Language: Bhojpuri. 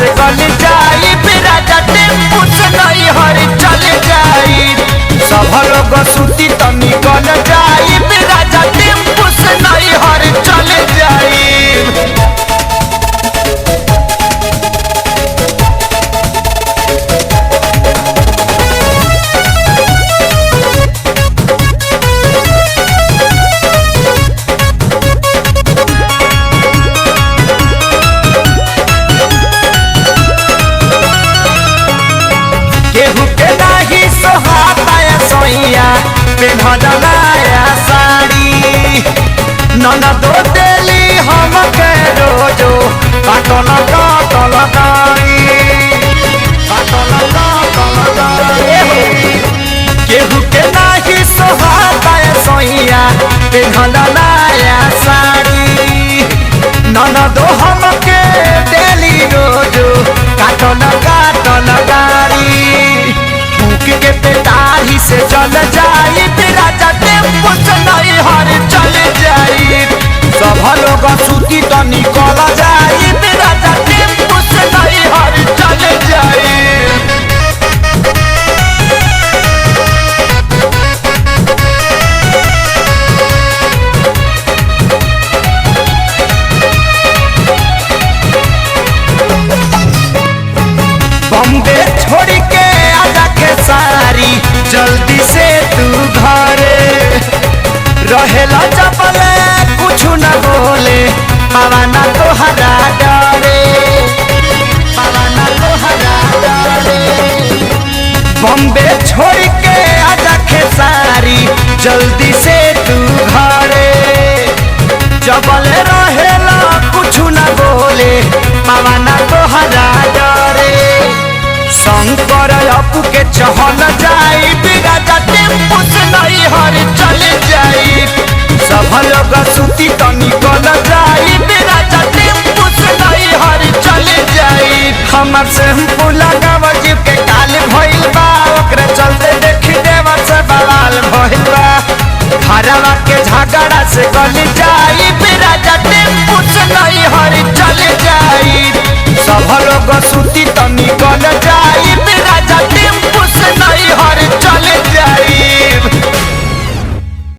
से गल जाई राजा टेम्पू से नहीं हर चल जाई सब लोग सुती तनी गल जाई राजा टेम्पू से नहीं हर चल जाई। केहू के नाही सोहाता सोइया पेन्हलया साड़ी ननदो देली हमके रोजो काटल काटल गाड़ी केहू के नाही सोहाता सोइया पेन्हलया साड़ी ननदो हमके देली रोजो काटल काटल गाड़ी के पेटारी से चल जाई राजा टेम्पू से नहीं हर चल जाई सब लोग सूती तो निकल जाई राजा टेम्पू से नहीं हर चल जाई। बॉम्बे छोड़ के आजा के सारी जल्दी से तू घरे रहेला चपले कुछ न बोले पवाना तोहरा डरे पवाना तोहरा डरे बॉम्बे छोड़ के आजा के सारी जल्दी से तू घरे जबले रहेला कुछ न बोले पवाना तोहरा डरे शंकर अपू के चहल जाई राजा टेम्पू से नहीं हर चल जाई सब लोग सूती तो निकल जाई राजा टेम्पू से नहीं हर चल जाई। हमर शैम्पू लगाव जीव के काल भइल बा ओकरे चलते देखी देवर से बवाल भइल बा घरवा के झगड़ा से गल जाई